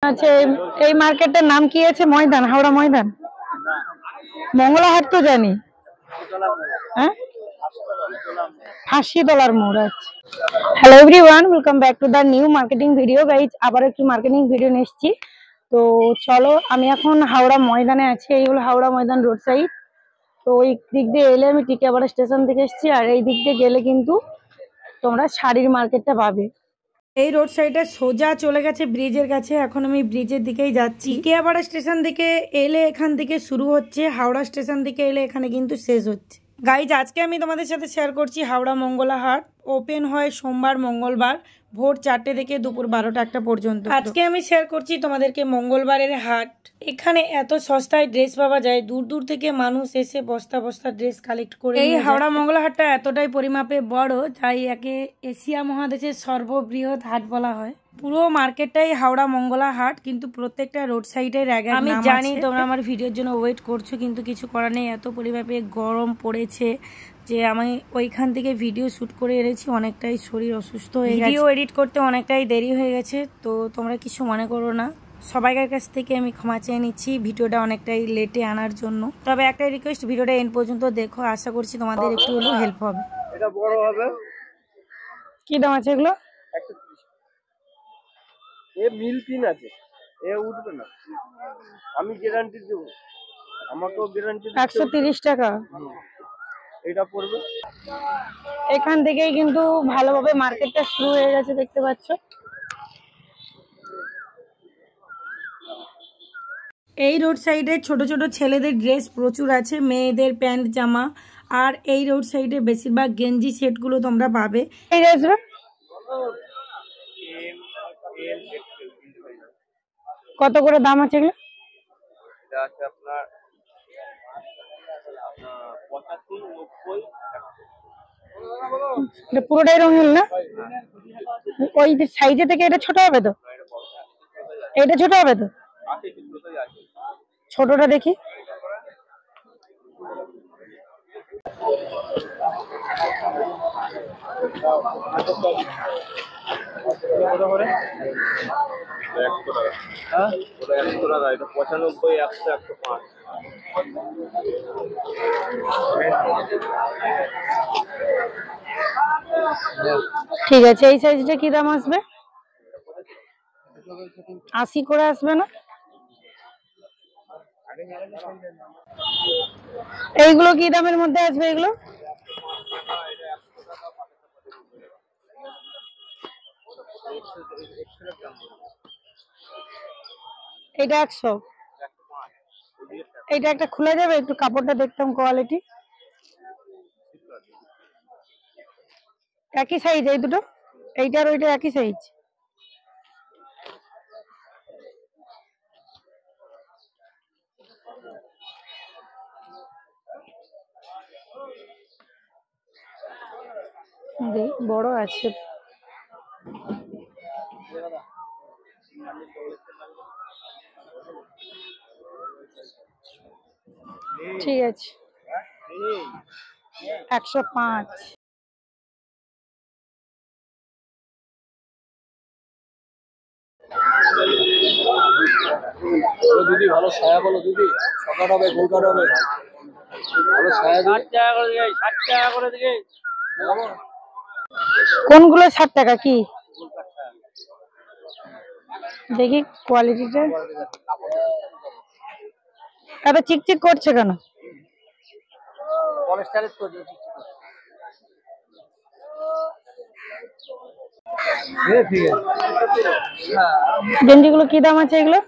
আচ্ছা, এই মার্কেটের নাম কি আছে? ময়দান, হাওড়া ময়দান, মঙ্গলা হাট তো জানি। হ্যাঁ, ফাঁসিতলার মোড় আছে। Hello everyone, welcome back to the new marketing video guys. আবার একটু মার্কেটিং ভিডিও নিয়ে এসেছি। তো চলো, আমি এখন হাওড়া ময়দানে আছি। এই হলো হাওড়া ময়দান রোড সাইড। তো ওই দিক দিয়ে এলে আমি টিকিয়াপাড়া স্টেশন থেকে এসেছি, আর এই দিক দিয়ে গেলে কিন্তু তোমরা শাড়ির মার্কেটটা পাবে। এই রোড সাইডে সোজা চলে গেছে ব্রিজের কাছে। এখন আমি ব্রিজের দিকেই যাচ্ছি। টিকিয়াপাড়া স্টেশন থেকে এলে এখান থেকে শুরু হচ্ছে, হাওড়া স্টেশন থেকে এলে এখানে কিন্তু শেষ হচ্ছে। গাইজ, আজকে আমি তোমাদের সাথে শেয়ার করছি হাওড়া মঙ্গলা হাট। ওপেন হয় সোমবার মঙ্গলবার ভোর 4টে থেকে দুপুর 12টা 1টা পর্যন্ত। আজকে আমি শেয়ার করছি তোমাদেরকে মঙ্গলবারের হাট। এখানে এত সস্তায় ড্রেস পাওয়া যায়, দূর দূর থেকে মানুষ এসে বস্তা বস্তা ড্রেস কালেক্ট করে। এই হাওড়া মঙ্গলা হাটটা এতটাই পরিমাপে বড়, তাই একে এশিয়া মহাদেশের সর্ববৃহৎ হাট বলা হয়। পুরো মার্কেটটাই হাওড়া মঙ্গলা হাট, কিন্তু প্রত্যেকটা রোড সাইডে র্যাগের নাম আছে। আমি জানি তোমরা আমার ভিডিওর জন্য ওয়েট করছো, কিন্তু কিছু করার নেই। এত পরিমাপে গরম পড়েছে যে আমি ওইখান থেকে ভিডিও শুট করে এনেছি। অনেকটাই শরীর অসুস্থ হয়ে গেছে, ভিডিও এডিট করতে অনেকটাই দেরি হয়ে গেছে। তো তোমরা কিছু মনে করো না, সবাইকার কাছ থেকে আমি ক্ষমা চেয়ে নিচ্ছি ভিডিওটা অনেকটাই লেটে আনার জন্য। তবে একটা রিকোয়েস্ট, ভিডিওটা এন্ড পর্যন্ত দেখো, আশা করছি তোমাদের একটু হলেও হেল্প হবে। এটা বড় হবে। কি দাম আছে এগুলো? 130। এ মিল পিন আছে, এ উঠবে না, আমি গ্যারান্টি দেব। আমাকেও গ্যারান্টি 130 টাকা। এটা পড়বে। এখান থেকেই কিন্তু ভালোভাবে মার্কেটটা শুরু হয়ে গেছে, দেখতে পাচ্ছ। এই রোড সাইডে ছোট ছোট ছেলেদের ড্রেস প্রচুর আছে, মেয়েদের প্যান্ট জামা। আর এই রোড সাইডে বেশিরভাগ গেঞ্জি সেটগুলো তোমরা পাবে। এই আসবে কত করে দাম আছে এগুলো? এটা আছে আপনার 85, 90। এটা পুরোটাই রঙিন না? ওই সাইজে থেকে এটা ছোট হবে তো? এটা ছোট হবে তো? ছোটটা দেখি। এটা 95, 100, 105। ঠিক আছে, এই সাইজটা কি দাম আসবে? 80 করে আসবে না? এইগুলো কি দামের মধ্যে আসবে এগুলো? এটা 100। এটা একটা খুলে যাবে? একটু কাপড়টা দেখতাম, কোয়ালিটি একই সাইজ এই দুটো? এইটা আর ওইটা একই সাইজ? বড় আছে। ঠিক আছে, 105। দিদি ভালো ছায়া বলো দিদি, ছকাট হবে, গোলকাট হবে, ভালো ছায়া। 60 টাকা করে দিই, 60 টাকা করে দিই। কোনগুলো 60 টাকা? কি দেখি কোয়ালিটিটা। এত চিকচিক করছে কেন? পলিস্টারের তো ঠিক আছে। গেঞ্জিগুলো কি দাম আছে এগুলো?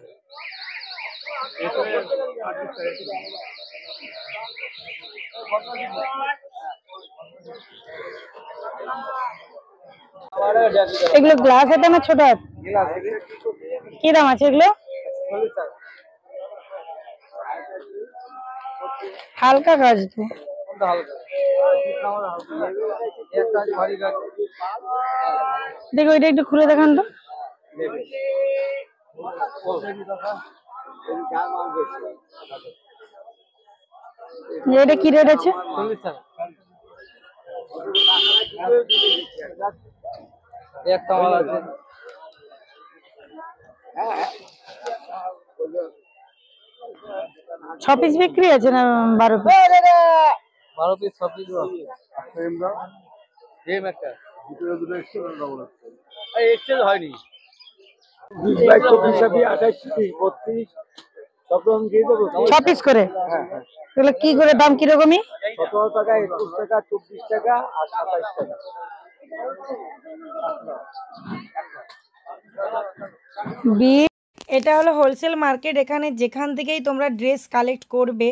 এগুলো গ্লাস আছে না ছোট? কি দাম আছে এগুলো? হালকা কাজ তো। দেখো, এটা একটু খুলে দেখান তো। এটা কি রেট আছে? 40 টাকা। একটা মাল আছে। 6 পিস বিক্রি আছে না 12 পিস? 12 পিস 6 পিস সেম একটা দুটো এক্সচেঞ্জ হয়নি। 6 পিস করে? এগুলো কি করে দাম কিরকমই? 17 টাকা, 21 টাকা, 24 টাকা আর 27 টাকা। এটা হলো হোলসেল মার্কেট। এখানে যেখান থেকেই তোমরা ড্রেস কালেক্ট করবে,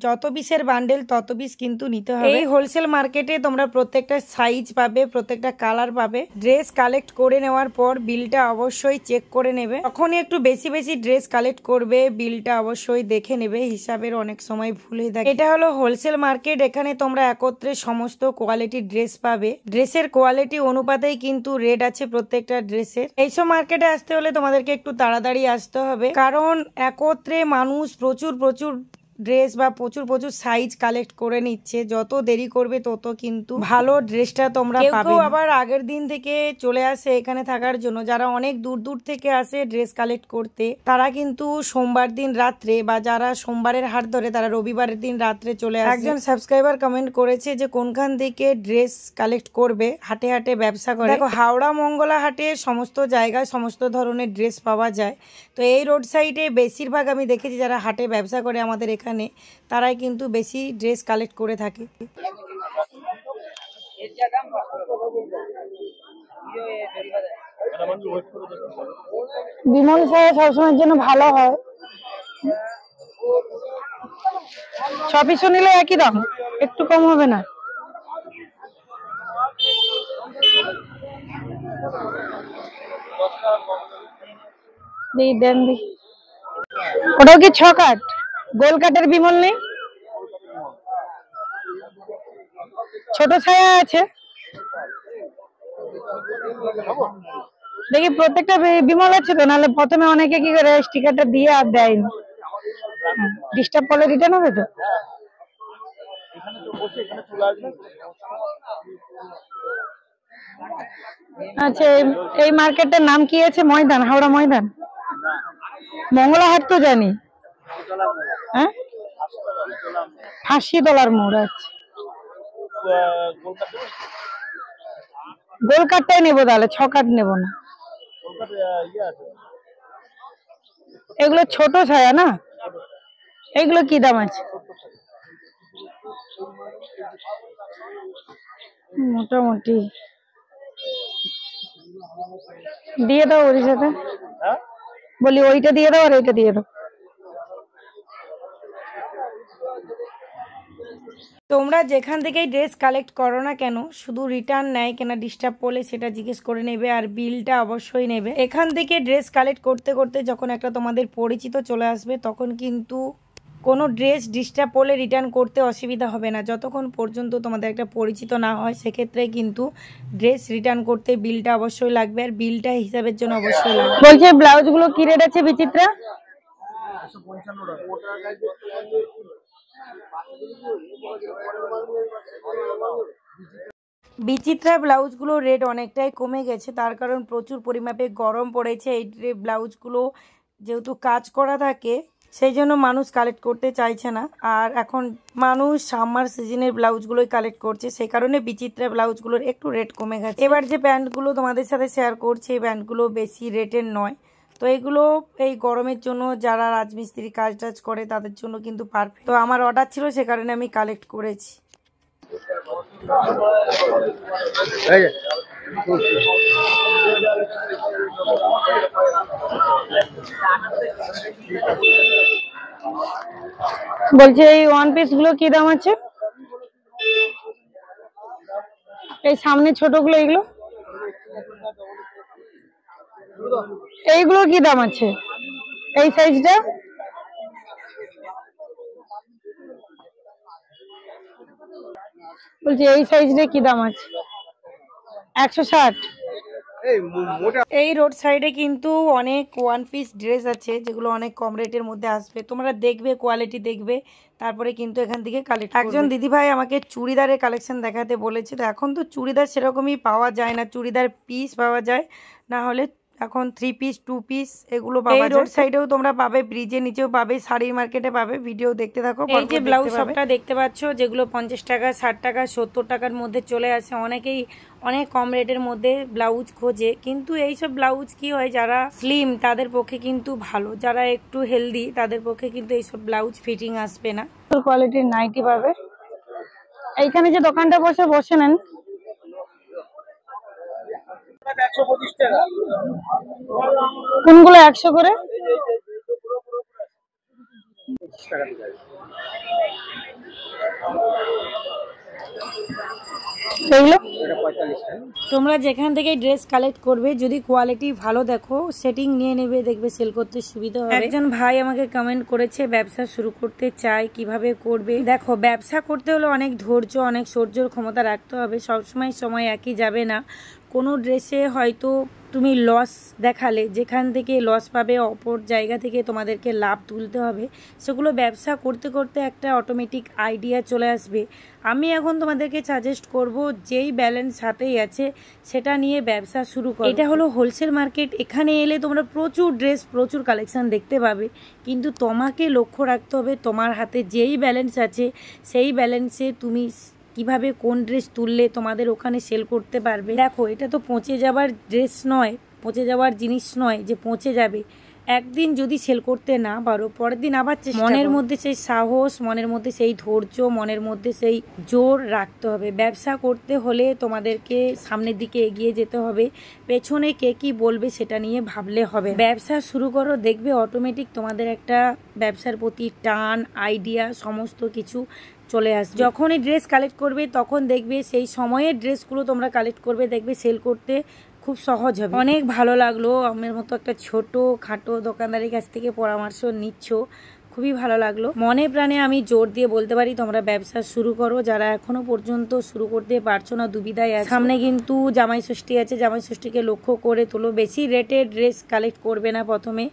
যত পিসের বান্ডেল তত পিস কিন্তু নিতে হবে। এই হোলসেল মার্কেটে তোমরা প্রত্যেকটা সাইজ পাবে, প্রত্যেকটা কালার পাবে। ড্রেস কালেক্ট করে নেওয়ার পর বিলটা অবশ্যই চেক করে নেবে। যখনই একটু বেশি বেশি ড্রেস কালেক্ট করবে বিলটা অবশ্যই দেখে নেবে, হিসাবের অনেক সময় ভুল হয়ে থাকে। এটা হলো হোলসেল মার্কেট, এখানে তোমরা একত্রে সমস্ত কোয়ালিটির ড্রেস পাবে। ড্রেসের কোয়ালিটি অনুপাতেই কিন্তু রেট আছে প্রত্যেকটা ড্রেসের। এইসব মার্কেটে আসতে হলে তোমাদেরকে একটু তাড়াতাড়ি আসতে হবে, কারণ একত্রে মানুষ প্রচুর ড্রেস বা প্রচুর সাইজ কালেক্ট করে নিচ্ছে। যত দেরি করবে তত কিন্তু ভালো ড্রেসটা তোমরা পাবে। কেউ আবার আগের দিন থেকে চলে আসে এখানে থাকার জন্য, যারা অনেক দূর থেকে আসে ড্রেস কালেক্ট করতে, তারা কিন্তু সোমবার দিন রাত্রে, বা যারা সোমবারের হাট ধরে তারা রবিবারের দিন রাত্রে চলে আসে। একজন সাবস্ক্রাইবার কমেন্ট করেছে যে কোনখান থেকে ড্রেস কালেক্ট করবে, হাটে হাটে ব্যবসা করে। দেখো, হাওড়া মঙ্গলা হাটে সমস্ত জায়গায় সমস্ত ধরনের ড্রেস পাওয়া যায়। তো এই রোড সাইডে বেশিরভাগ আমি দেখেছি যারা হাটে ব্যবসা করে আমাদের এখানে, তারাই কিন্তু বেশি ড্রেস কালেক্ট করে থাকে। বিমল সাহেব সবসময়ের জন্য ভালো হয়। 6 পিসও নিলে একই দাম, একটু কম হবে না? দেন দি। ওটাও কি 6 কাট? গোল কাটের বিমল নেই? ছোট ছায়া আছে দেখি, প্রত্যেকটা বিমল আছে তো? নাহলে প্রথমে অনেকে কি করে স্টিকারটা দিয়ে আর দেয়নি, ডিস্টার্ব করলে রিটার্ন হবে তো। আচ্ছা, এই মার্কেটটার নাম কি আছে? ময়দান, হাওড়া ময়দান? মঙ্গলা হাট তো জানি, হ্যাঁ, ফাঁসিতলার মোড়। আচ্ছা, গোল কাটটাই নেবো তাহলে, 6 কাট নেবো না। এগুলো ছোট ছায়া না? এগুলো কি দাম আছে? মোটামুটি দিয়ে দাও ওর সাথে, বলি ওইটা দিয়ে দাও আর এইটা দিয়ে দাও। তোমরা যেখান থেকেই ড্রেস কালেক্ট করো না কেন, শুধু রিটার্ন নেয় কেনা, ডিস্টার্ব করলে সেটা জিজ্ঞেস করে নেবে, আর বিলটা অবশ্যই নেবে। এখান থেকে ড্রেস কালেক্ট করতে করতে যখন একটা তোমাদের পরিচিত চলে আসবে, তখন কিন্তু কোনো ড্রেস ডিস্টার্ব করলে রিটার্ন করতে অসুবিধা হবে না। যতক্ষণ পর্যন্ত তোমাদের একটা পরিচিত না হয়, সেক্ষেত্রে কিন্তু ড্রেস রিটার্ন করতে বিলটা অবশ্যই লাগবে, আর বিলটা হিসাবের জন্য অবশ্যই লাগবে। বলছে ব্লাউজগুলো কি রেট আছে বিচিত্রা? বিচিত্রা ব্লাউজগুলো রেট অনেকটাই কমে গেছে, তার কারণ প্রচুর পরিমাপে গরম পড়েছে। এই ব্লাউজগুলো যেহেতু কাজ করা থাকে, সেই জন্য মানুষ কালেক্ট করতে চাইছে না। আর এখন মানুষ সামার সিজনের ব্লাউজগুলোই কালেক্ট করছে, সেই কারণে বিচিত্রা ব্লাউজগুলোর একটু রেট কমে গেছে। এবার যে প্যান্টগুলো তোমাদের সাথে শেয়ার করছি, এই প্যান্টগুলো বেশি রেটের নয়। তো এগুলো এই গরমের জন্য যারা রাজমিস্ত্রি কাজ টাজ করে তাদের জন্য কিন্তু পারফেক্ট। তো আমার অর্ডার ছিল, সে কারণে আমি কালেক্ট করেছি। বলছে এই ওয়ান পিস গুলো কি দাম আছে? এই সামনে ছোটগুলো, এইগুলো কি দাম আছে? এই সাইজটা বলছি, এই সাইজটা কি দাম আছে? 160। এই রোড সাইডে কিন্তু অনেক ওয়ান পিস ড্রেস আছে, যেগুলো অনেক কম রেটের মধ্যে আসবে। তোমরা দেখবে, কোয়ালিটি দেখবে, তারপরে কিন্তু এখান থেকে কালেক্ট করবে। একজন দিদিভাই আমাকে চুড়িদারের কালেকশন দেখাতে বলেছে। তো এখন তো চুড়িদার সেরকমই পাওয়া যায় না, চুড়িদার পিস পাওয়া যায়, না হলে এখন 3 পিস 2 পিস এগুলো পাওয়া যায়। রোড সাইডেও তোমরা পাবে, ব্রিজের নিচেও পাবে, শাড়ি মার্কেটে পাবে। ভিডিও দেখতে থাকো। এই যে ব্লাউজ শপটা দেখতে পাচ্ছ, যেগুলো 50 টাকা 60 টাকা 70 টাকার মধ্যে চলে আসে। অনেকেই অনেক কম রেটের মধ্যে ব্লাউজ খোঁজে, কিন্তু এইসব ব্লাউজ কি হয়, যারা স্লিম তাদের পক্ষে কিন্তু ভালো, যারা একটু হেলদি তাদের পক্ষে কিন্তু এইসব ব্লাউজ ফিটিং আসবে না। কোয়ালিটির নাইটি পাবে। এইখানে যে দোকানটা বসে নেন। 125 টাকা। কোনগুলো 100 করে? তোমরা যেখান থেকে ড্রেস কালেক্ট করবে, যদি কোয়ালিটি ভালো দেখো, সেটিং নিয়ে নেবে, দেখবে সেল করতে সুবিধা হবে। একজন ভাই আমাকে কমেন্ট করেছে ব্যবসা শুরু করতে চায়, কিভাবে করবে। দেখো, ব্যবসা করতে হলে অনেক ধৈর্য, অনেক সহ্যর ক্ষমতা রাখতে হবে। সবসময় সময় একই যাবে না। কোনো ড্রেসে হয়তো তুমি লস দেখালে, যেখান থেকে লস পাবে অপর জায়গা থেকে তোমাদেরকে লাভ তুলতে হবে। সেগুলো ব্যবসা করতে করতে একটা অটোমেটিক আইডিয়া চলে আসবে। আমি এখন তোমাদেরকে সাজেস্ট করব, যেই ব্যালেন্স হাতেই আছে সেটা নিয়ে ব্যবসা শুরু করো। এটা হলো হোলসেল মার্কেট। এখানে এলে তোমরা প্রচুর ড্রেস, প্রচুর কালেকশন দেখতে পাবে, কিন্তু তোমাকে লক্ষ্য রাখতে হবে তোমার হাতে যেই ব্যালেন্স আছে সেই ব্যালেন্সে তুমি কিভাবে কোন ড্রেস তুললে তোমাদের ওখানে সেল করতে পারবে। দেখো, এটা তো পচে যাবার ড্রেস নয়, পচে যাওয়ার জিনিস নয় যে পচে যাবে। একদিন যদি সেল করতে না পারো, পরের দিন আবার চেষ্টা। মনের মধ্যে সেই সাহস, মনের মধ্যে সেই ধৈর্য, মনের মধ্যে সেই জোর রাখতে হবে। ব্যবসা করতে হলে তোমাদেরকে সামনের দিকে এগিয়ে যেতে হবে। পেছনে কে কি বলবে সেটা নিয়ে ভাবলে হবে। ব্যবসা শুরু করো, দেখবে অটোমেটিক তোমাদের একটা ব্যবসার প্রতি টান, আইডিয়া সমস্ত কিছু চলে আসবে। যখনই ড্রেস কালেক্ট করবে তখন দেখবে সেই সময়ের ড্রেসগুলো তোমরা কালেক্ট করবে, দেখবে সেল করতে খুব সহজ হবে। অনেক ভালো লাগলো আমার মতো একটা ছোট খাটো দোকানদারের কাছ থেকে পরামর্শ নিচ্ছ, খুবই ভালো লাগলো। মনে প্রাণে আমি জোর দিয়ে বলতে পারি তোমরা ব্যবসা শুরু করো। যারা এখনো পর্যন্ত শুরু করতে পারছো না, দুবিধায় আছে। সামনে কিন্তু জামাই ষষ্ঠী আছে, জামাই ষষ্ঠীকে লক্ষ্য করে তোলো। বেশি রেটের ড্রেস কালেক্ট করবে না, প্রথমে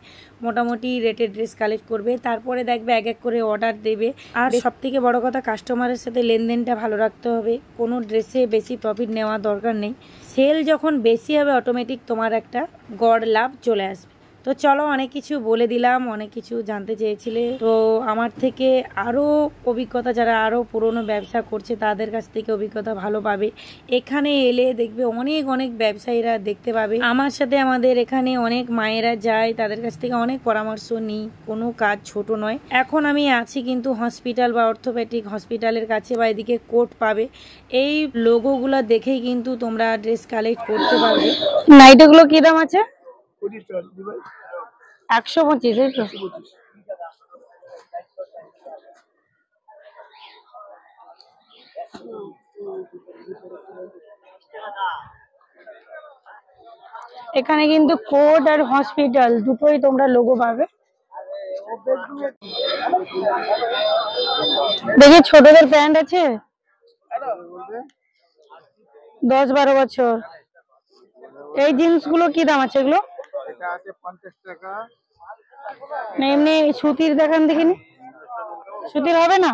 মোটামুটি রেটের ড্রেস কালেক্ট করবে, তারপরে দেখবে এক এক করে অর্ডার দেবে। আর সব থেকে বড় কথা, কাস্টমারের সাথে লেনদেনটা ভালো রাখতে হবে। কোনো ড্রেসে বেশি প্রফিট নেওয়া দরকার নেই। সেল যখন বেশি হবে অটোমেটিক তোমার একটা গড় লাভ চলে আসবে। তো চলো, অনেক কিছু বলে দিলাম, অনেক কিছু জানতে চেয়েছিলে। তো আমার থেকে আরও অভিজ্ঞতা, যারা আরও পুরনো ব্যবসা করছে তাদের কাছ থেকে অভিজ্ঞতা ভালো পাবে। এখানে এলে দেখবে অনেক অনেক ব্যবসায়ীরা দেখতে পাবে। আমার সাথে আমাদের এখানে অনেক মায়েরা যায়, তাদের কাছ থেকে অনেক পরামর্শ নিই। কোনো কাজ ছোট নয়। এখন আমি আছি কিন্তু হসপিটাল বা অর্থোপেডিক হসপিটালের কাছে, বা এদিকে কোর্ট পাবে। এই লোগোগুলো দেখেই কিন্তু তোমরা ড্রেস কালেক্ট করতে পারবে। নাইটগুলো কি দাম আছে? 125, এই তো। এখানে কিন্তু কোর্ট আর হসপিটাল দুটোই তোমরা লোগো পাবে। দেখি ছোটদের প্যান্ট আছে, 10-12 বছর। এই জিন্স গুলো কি দাম আছে? এগুলো এটা আছে 50 টাকা। না, এমনি সুতির দেখান দেখিনি। সুতির হবে না?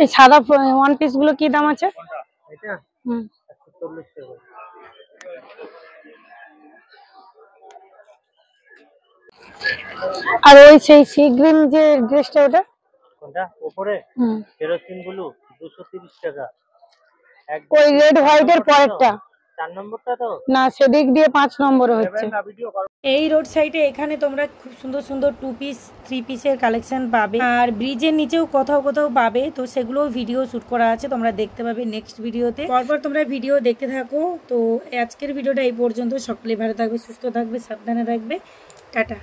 এই সাদা ওয়ান পিস গুলো কি দাম আছে? এটা 140 টাকা। আর ওই সেই সি গ্রিন যে ড্রেসটা, ওটা কোনটা উপরে? কেরোসিন ব্লু 230 টাকা। ওই রেড হোয়াইট এর পরেরটা 4 নম্বরটা তো না, সেদিক দিয়ে 5 নম্বরে হচ্ছে। এই রোড সাইডে এখানে তোমরা খুব সুন্দর সুন্দর 2 পিস 3 পিসের কালেকশন পাবে। আর ব্রিজের নিচেও কোথাও কোথাও পাবে, তো সেগুলো ভিডিও শুট করা আছে, তোমরা দেখতে পাবে নেক্সট ভিডিওতে। পরপর তোমরা ভিডিও দেখতে থাকো। তো আজকের ভিডিওটা এই পর্যন্ত। সকলে ভালো থাকবে, সুস্থ থাকবে, সাবধানে থাকবে। টাটা।